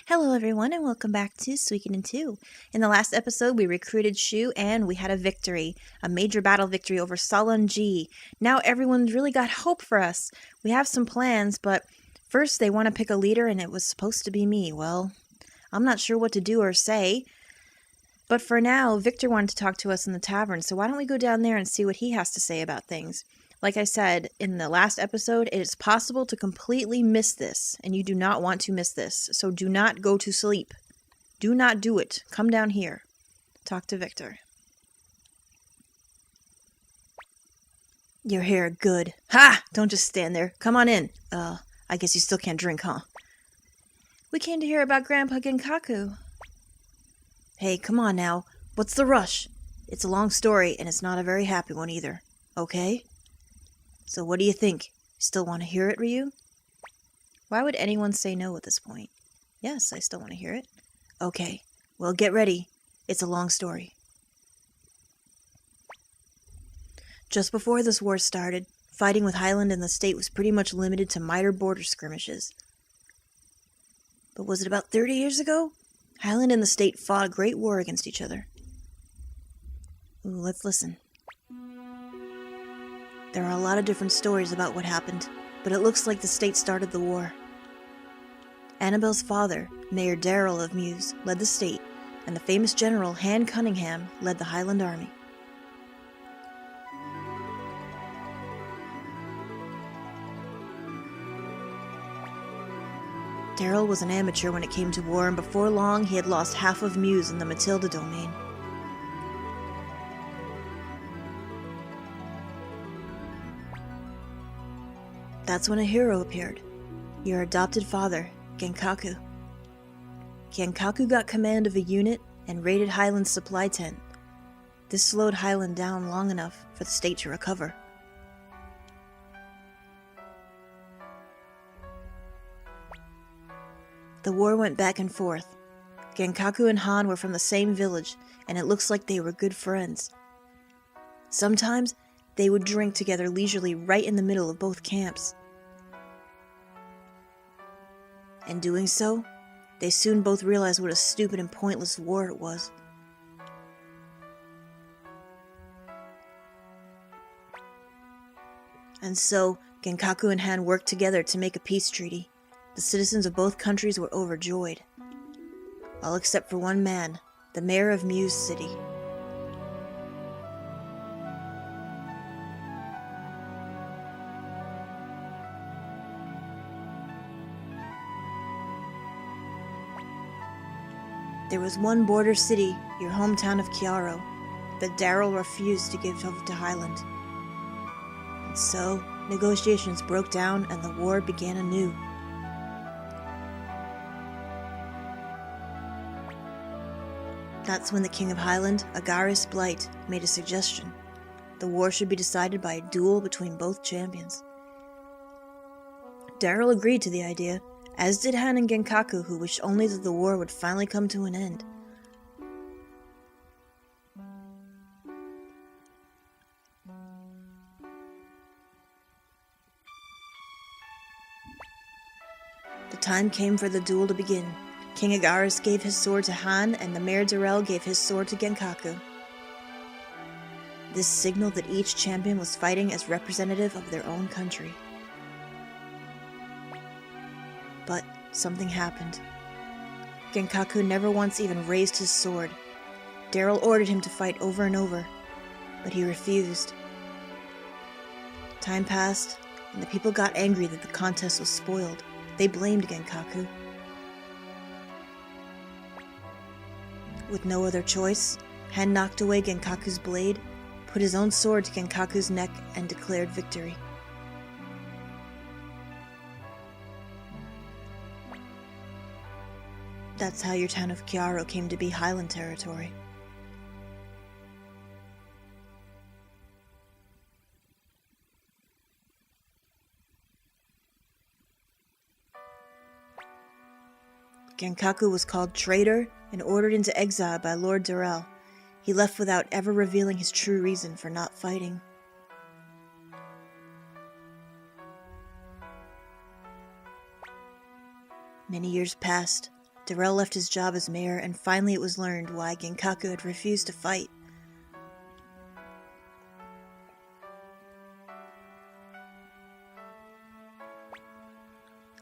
Hello everyone and welcome back to Suikoden 2. In the last episode we recruited Shu and we had a victory. A major battle victory over Salon G. Now everyone's really got hope for us. We have some plans, but first they want to pick a leader and it was supposed to be me. Well, I'm not sure what to do or say. But for now, Victor wanted to talk to us in the tavern, so why don't we go down there and see what he has to say about things. Like I said in the last episode, it is possible to completely miss this, and you do not want to miss this, so do not go to sleep. Do not do it. Come down here. Talk to Victor. You're here. Good. Ha! Don't just stand there. Come on in. I guess you still can't drink, huh? We came to hear about Grandpa Genkaku. Hey, come on now. What's the rush? It's a long story, and it's not a very happy one either. Okay? So what do you think? Still want to hear it, Ryu? Why would anyone say no at this point? Yes, I still want to hear it. Okay, well get ready. It's a long story. Just before this war started, fighting with Highland and the state was pretty much limited to minor border skirmishes. But was it about 30 years ago? Highland and the state fought a great war against each other. Ooh, let's listen. There are a lot of different stories about what happened, but it looks like the state started the war. Annabelle's father, Mayor Darrell of Muse, led the state, and the famous general Han Cunningham led the Highland army. Darrell was an amateur when it came to war, and before long he had lost half of Muse in the Matilda domain. That's when a hero appeared. Your adopted father, Genkaku. Genkaku got command of a unit and raided Highland's supply tent. This slowed Highland down long enough for the state to recover. The war went back and forth. Genkaku and Han were from the same village, and it looks like they were good friends. Sometimes, they would drink together leisurely right in the middle of both camps. In doing so, they soon both realized what a stupid and pointless war it was. And so, Genkaku and Han worked together to make a peace treaty. The citizens of both countries were overjoyed. All except for one man, the mayor of Muse City. There was one border city, your hometown of Chiaro, that Darrell refused to give over to Highland. And so, negotiations broke down and the war began anew. That's when the King of Highland, Agaris Blight, made a suggestion. The war should be decided by a duel between both champions. Darrell agreed to the idea, as did Han and Genkaku, who wished only that the war would finally come to an end. The time came for the duel to begin. King Agaris gave his sword to Han, and the Mayor Darrell gave his sword to Genkaku. This signaled that each champion was fighting as representative of their own country. But something happened. Genkaku never once even raised his sword. Darrell ordered him to fight over and over, but he refused. Time passed, and the people got angry that the contest was spoiled. They blamed Genkaku. With no other choice, Han knocked away Genkaku's blade, put his own sword to Genkaku's neck, and declared victory. That's how your town of Chiaro came to be Highland territory. Genkaku was called traitor and ordered into exile by Lord Darrell. He left without ever revealing his true reason for not fighting. Many years passed. Darrell left his job as mayor, and finally it was learned why Genkaku had refused to fight.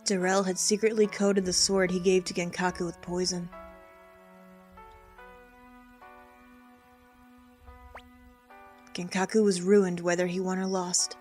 Darrell had secretly coated the sword he gave to Genkaku with poison. Genkaku was ruined whether he won or lost.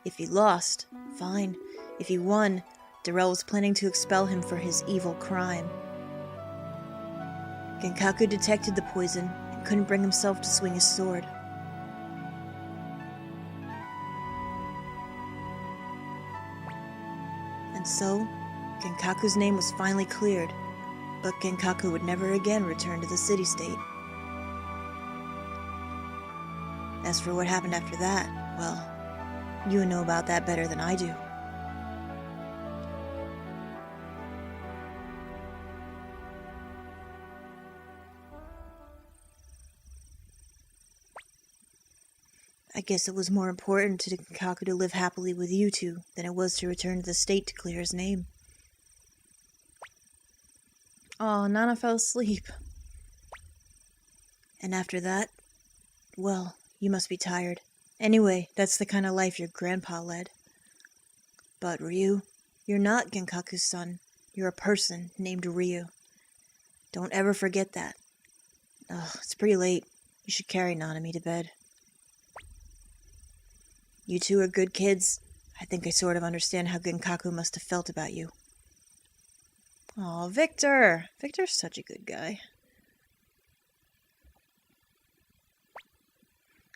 If he lost, fine. If he won, Darrell was planning to expel him for his evil crime. Genkaku detected the poison and couldn't bring himself to swing his sword. And so, Genkaku's name was finally cleared, but Genkaku would never again return to the city-state. As for what happened after that, well, you know about that better than I do. I guess it was more important to Genkaku to live happily with you two than it was to return to the state to clear his name. Oh, Nana fell asleep. And after that, well, you must be tired. Anyway, that's the kind of life your grandpa led. But Ryu, you're not Genkaku's son. You're a person named Ryu. Don't ever forget that. Ugh, it's pretty late. You should carry Nanami to bed. You two are good kids. I think I sort of understand how Genkaku must have felt about you. Aw, Victor! Victor's such a good guy.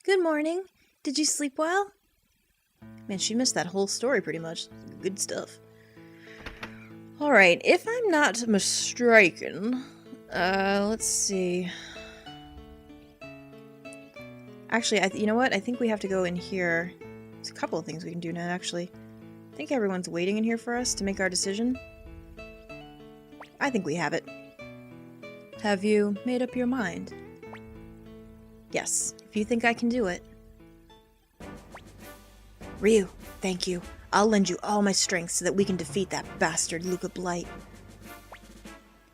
Good morning. Did you sleep well? Man, she missed that whole story pretty much. Good stuff. Alright, if I'm not mistaken, let's see. Actually, you know what? I think we have to go in here. There's a couple of things we can do now, actually. I think everyone's waiting in here for us to make our decision. I think we have it. Have you made up your mind? Yes, if you think I can do it. Ryu, thank you. I'll lend you all my strength so that we can defeat that bastard Luca Blight.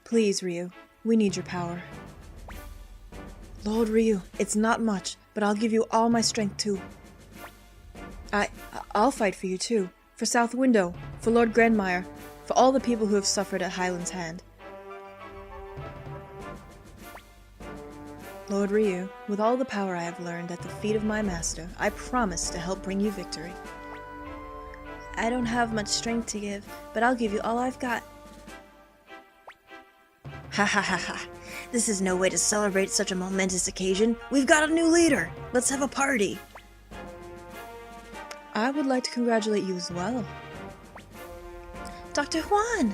Please, Ryu, we need your power. Lord Ryu, it's not much, but I'll give you all my strength too. I'll fight for you too. For South Window, for Lord Grandmire, for all the people who have suffered at Highland's hand. Lord Ryu, with all the power I have learned at the feet of my master, I promise to help bring you victory. I don't have much strength to give, but I'll give you all I've got. Ha ha ha ha. This is no way to celebrate such a momentous occasion. We've got a new leader. Let's have a party. I would like to congratulate you as well. Dr. Juan!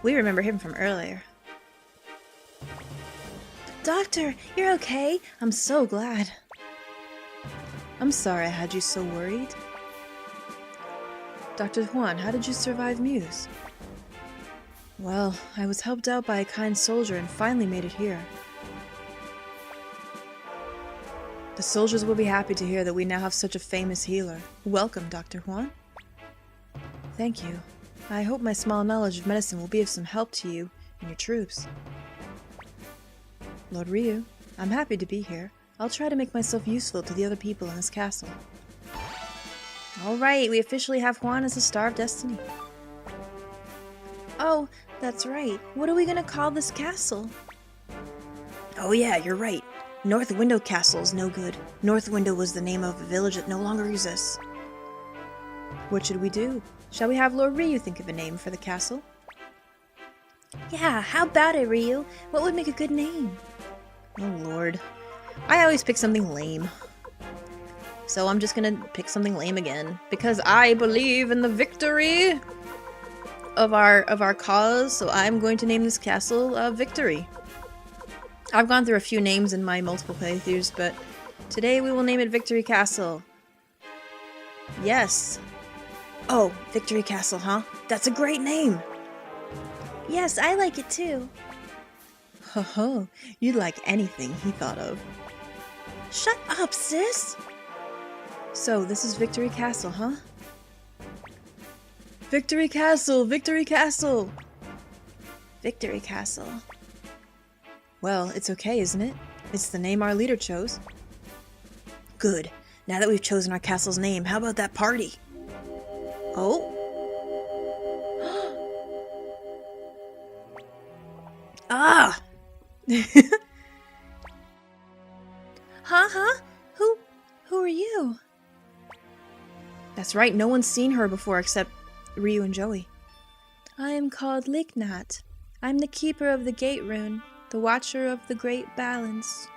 We remember him from earlier. Doctor, you're okay? I'm so glad. I'm sorry I had you so worried. Dr. Juan, how did you survive Muse? Well, I was helped out by a kind soldier and finally made it here. The soldiers will be happy to hear that we now have such a famous healer. Welcome, Dr. Juan. Thank you. I hope my small knowledge of medicine will be of some help to you and your troops. Lord Ryu, I'm happy to be here. I'll try to make myself useful to the other people in this castle. Alright, we officially have Juan as the Star of Destiny. Oh, that's right. What are we gonna call this castle? Oh yeah, you're right. North Window Castle is no good. North Window was the name of a village that no longer exists. What should we do? Shall we have Lord Ryu think of a name for the castle? Yeah, how about it, Ryu? What would make a good name? Oh lord. I always pick something lame. So I'm just gonna pick something lame again. Because I believe in the victory of our cause, so I'm going to name this castle Victory. I've gone through a few names in my multiple playthroughs, but today we will name it Victory Castle. Yes. Oh, Victory Castle, huh? That's a great name! Yes, I like it too. Ho ho, you'd like anything he thought of. Shut up, sis! So, this is Victory Castle, huh? Victory Castle! Victory Castle! Victory Castle. Well, it's okay, isn't it? It's the name our leader chose. Good. Now that we've chosen our castle's name, how about that party? Oh? Ah! Huh? Who are you? That's right, no one's seen her before except Ryu and Joey. I am called Lignat. I'm the keeper of the gate rune, the watcher of the great balance.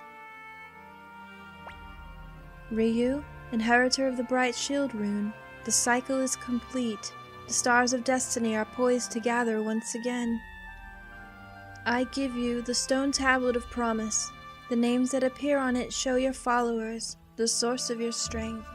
Ryu, inheritor of the bright shield rune, the cycle is complete. The stars of destiny are poised to gather once again. I give you the stone tablet of promise. The names that appear on it show your followers the source of your strength.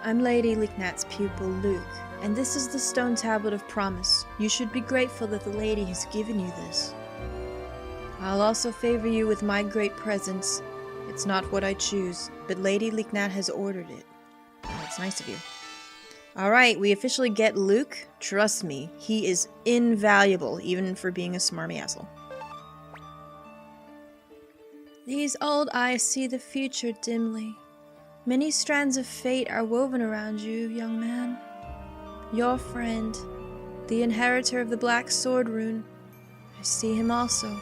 I'm Lady Lignat's pupil, Luke, and this is the stone tablet of promise. You should be grateful that the lady has given you this. I'll also favor you with my great presence. It's not what I choose, but Lady Lignat has ordered it. Oh, that's nice of you. Alright, we officially get Luke. Trust me, he is invaluable, even for being a smarmy asshole. These old eyes see the future dimly. Many strands of fate are woven around you, young man. Your friend, the inheritor of the Black Sword rune. I see him also.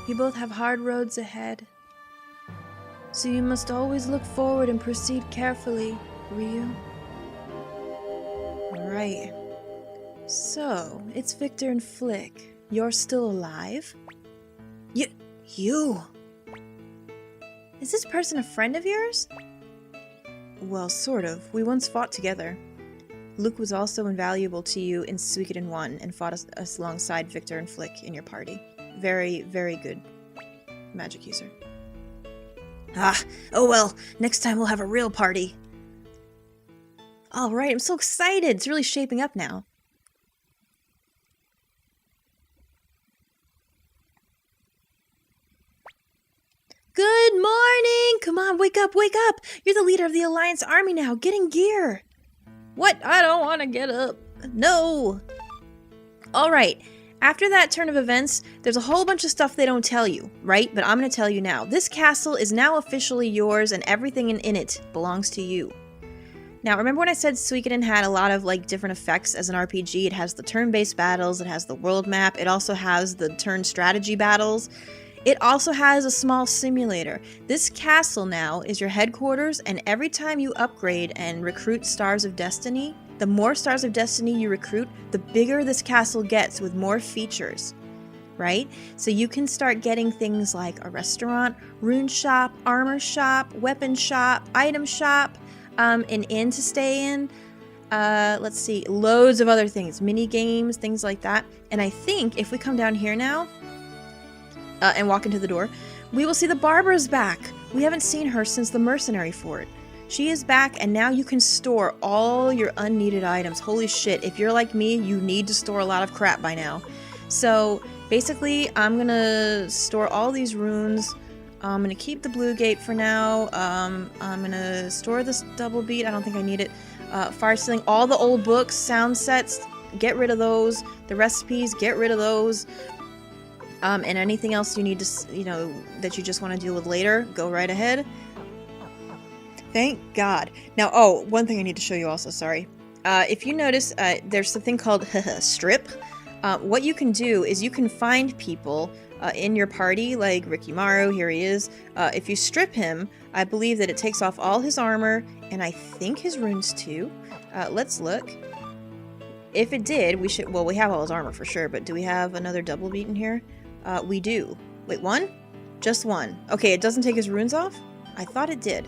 You both have hard roads ahead. So you must always look forward and proceed carefully, Ryu. Alright. So, it's Victor and Flick. You're still alive? You! Is this person a friend of yours? Well, sort of. We once fought together. Luke was also invaluable to you in Suikoden 1 and fought us alongside Victor and Flick in your party. Very, very good magic user. Oh well, next time we'll have a real party. Alright, I'm so excited! It's really shaping up now. Good morning! Come on, wake up, wake up! You're the leader of the Alliance army now. Get in gear! What? I don't want to get up. No! Alright, after that turn of events, there's a whole bunch of stuff they don't tell you, right? But I'm going to tell you now. This castle is now officially yours and everything in it belongs to you. Now, remember when I said Suikoden had a lot of, like, different effects as an RPG? It has the turn-based battles, it has the world map, it also has the turn strategy battles. It also has a small simulator. This castle now is your headquarters, and every time you upgrade and recruit Stars of Destiny, the more Stars of Destiny you recruit, the bigger this castle gets with more features, right? So you can start getting things like a restaurant, rune shop, armor shop, weapon shop, item shop, an inn to stay in, let's see, loads of other things, mini games, things like that. And I think if we come down here now, and walk into the door, we will see the Barbara's back. We haven't seen her since the mercenary fort. She is back, and now you can store all your unneeded items. Holy shit, if you're like me, you need to store a lot of crap by now. So, basically, I'm gonna store all these runes. I'm gonna keep the blue gate for now. I'm gonna store this double beat. I don't think I need it. Fire sealing, all the old books, sound sets, get rid of those. The recipes, get rid of those. And anything else you need to, you know, that you just want to deal with later, go right ahead. Thank God. Now, oh, one thing I need to show you also, sorry. If you notice, there's something called strip. What you can do is you can find people in your party, like Rikimaru, here he is. If you strip him, I believe that it takes off all his armor, and I think his runes too. Let's look. If it did, we should, well, we have all his armor for sure, but do we have another double beat in here? We do. Wait, one? Just one. Okay, it doesn't take his runes off? I thought it did.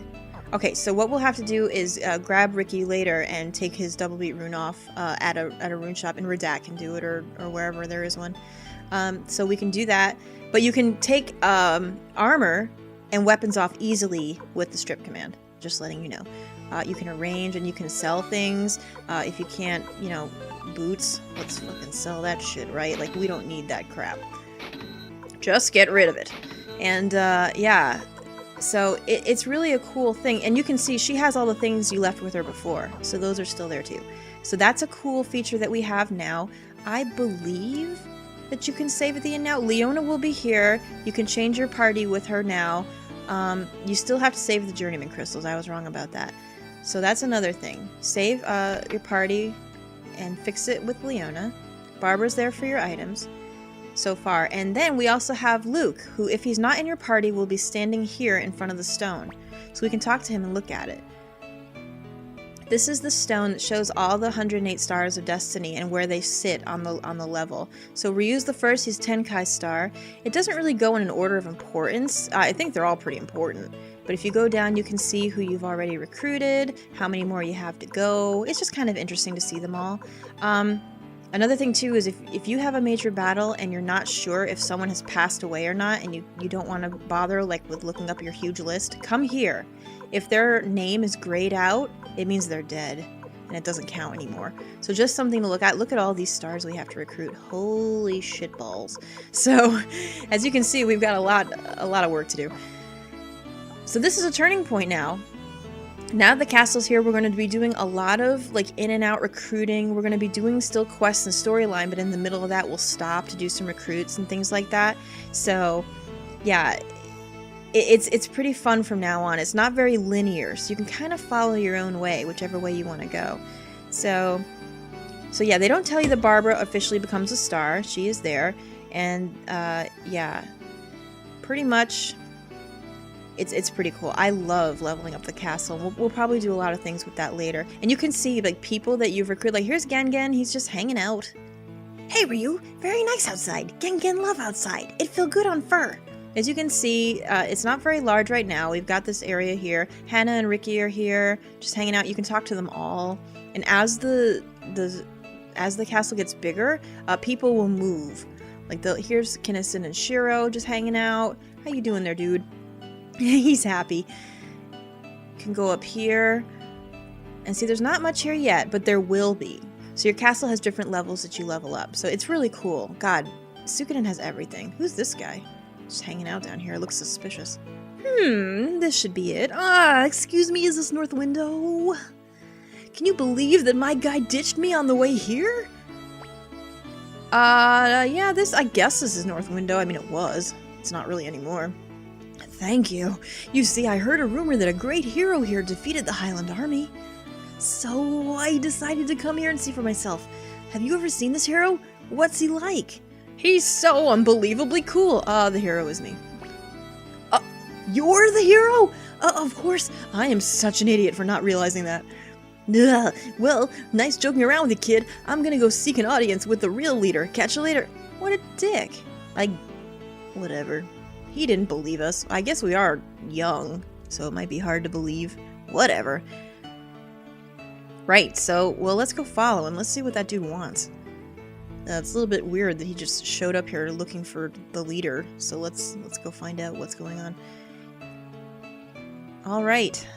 Okay, so what we'll have to do is grab Ricky later and take his double beat rune off at a rune shop, and Redact can do it, or wherever there is one. So we can do that. But you can take armor and weapons off easily with the strip command. Just letting you know. You can arrange and you can sell things. If you can't, you know, boots, let's fucking sell that shit, right? Like, we don't need that crap. Just get rid of it. And, yeah. So it's really a cool thing. And you can see she has all the things you left with her before. So those are still there too. So that's a cool feature that we have now. I believe that you can save at the end now. Leona will be here. You can change your party with her now. You still have to save the journeyman crystals. I was wrong about that. So that's another thing. Save your party and fix it with Leona. Barbara's there for your items so far. And then we also have Luke, who, if he's not in your party, will be standing here in front of the stone. So we can talk to him and look at it. This is the stone that shows all the 108 stars of destiny and where they sit on the level. So Ryu's the first, he's Tenkai star. It doesn't really go in an order of importance. I think they're all pretty important. But if you go down, you can see who you've already recruited, how many more you have to go. It's just kind of interesting to see them all. Another thing too is if you have a major battle and you're not sure if someone has passed away or not, and you don't want to bother like with looking up your huge list, come here. If their name is grayed out, it means they're dead and it doesn't count anymore. So just something to look at. Look at all these stars we have to recruit. Holy shit balls. So as you can see, we've got a lot of work to do. So this is a turning point now. Now the castle's here, we're going to be doing a lot of like in and out recruiting. We're going to be doing still quests and storyline, but in the middle of that we'll stop to do some recruits and things like that. So yeah, it's pretty fun from now on. It's not very linear, so you can kind of follow your own way, whichever way you want to go. So yeah, they don't tell you that Barbara officially becomes a star. She is there, and yeah, pretty much. It's pretty cool. I love leveling up the castle. We'll probably do a lot of things with that later. And you can see like people that you've recruited. Like here's Gengen. He's just hanging out. Hey Ryu, very nice outside. Gengen love outside. It feel good on fur. As you can see, it's not very large right now. We've got this area here. Hannah and Ricky are here, just hanging out. You can talk to them all. And as the castle gets bigger, people will move. Like here's Kinnison and Shiro just hanging out. How you doing there, dude? He's happy. Can go up here and see there's not much here yet, but there will be. So your castle has different levels that you level up. So it's really cool. God, Suikoden has everything. Who's this guy? Just hanging out down here. Looks suspicious. This should be it. Excuse me, is this North Window? Can you believe that my guy ditched me on the way here? Yeah, I guess this is North Window. I mean, it was. It's not really anymore. Thank you. You see, I heard a rumor that a great hero here defeated the Highland Army. So I decided to come here and see for myself. Have you ever seen this hero? What's he like? He's so unbelievably cool. The hero is me. You're the hero? Of course. I am such an idiot for not realizing that. Well, nice joking around with you, kid. I'm gonna go seek an audience with the real leader. Catch you later. What a dick. Whatever. He didn't believe us. I guess we are young, so it might be hard to believe. Whatever. Right, so, well, let's go follow him. Let's see what that dude wants. It's a little bit weird that he just showed up here looking for the leader, so let's go find out what's going on. Alright.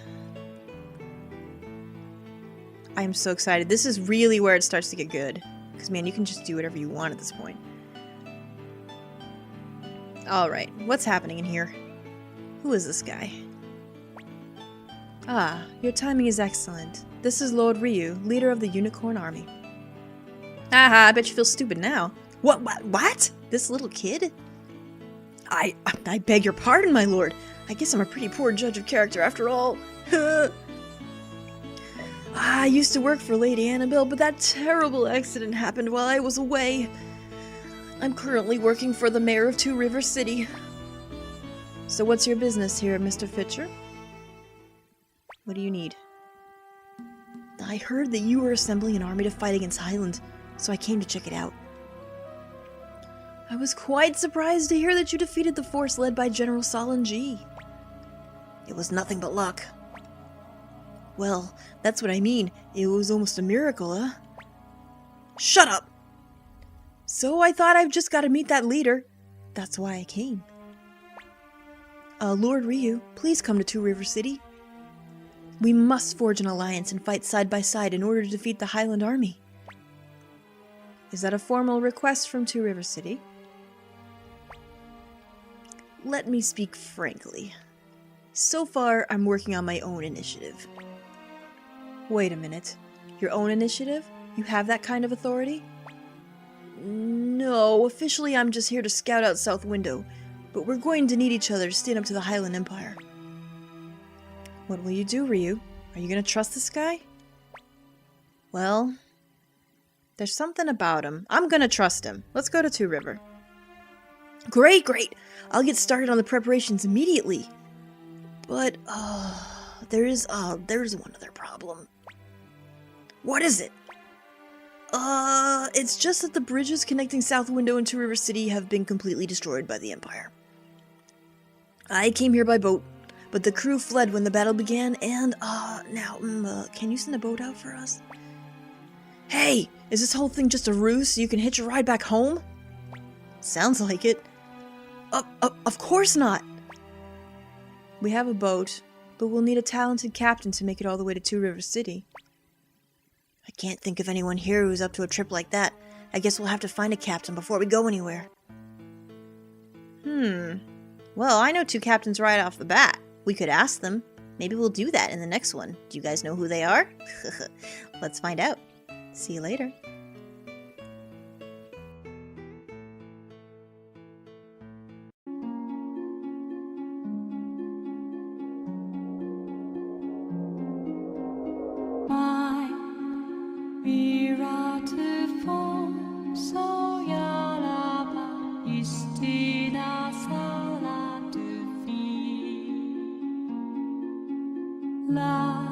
I am so excited. This is really where it starts to get good. Because, man, you can just do whatever you want at this point. Alright, what's happening in here? Who is this guy? Your timing is excellent. This is Lord Ryu, leader of the Unicorn Army. I bet you feel stupid now. What? This little kid? I beg your pardon, my lord. I guess I'm a pretty poor judge of character after all. I used to work for Lady Annabelle, but that terrible accident happened while I was away. I'm currently working for the mayor of Two River City. So what's your business here, Mr. Fitcher? What do you need? I heard that you were assembling an army to fight against Highland, so I came to check it out. I was quite surprised to hear that you defeated the force led by General Salanji. It was nothing but luck. Well, that's what I mean. It was almost a miracle, huh? Shut up! So I thought I've just got to meet that leader. That's why I came. Lord Ryu, please come to Two River City. We must forge an alliance and fight side by side in order to defeat the Highland Army. Is that a formal request from Two River City? Let me speak frankly. So far, I'm working on my own initiative. Wait a minute. Your own initiative? You have that kind of authority? No, officially I'm just here to scout out South Window, but we're going to need each other to stand up to the Highland Empire. What will you do, Ryu? Are you gonna trust this guy? Well, there's something about him. I'm gonna trust him. Let's go to Two River. Great! I'll get started on the preparations immediately. But, there's one other problem. What is it? It's just that the bridges connecting South Window and Two River City have been completely destroyed by the Empire. I came here by boat, but the crew fled when the battle began, and, can you send a boat out for us? Hey, is this whole thing just a ruse so you can hitch a ride back home? Sounds like it. Of course not! We have a boat, but we'll need a talented captain to make it all the way to Two River City. I can't think of anyone here who's up to a trip like that. I guess we'll have to find a captain before we go anywhere. Well, I know 2 captains right off the bat. We could ask them. Maybe we'll do that in the next one. Do you guys know who they are? Let's find out. See you later. La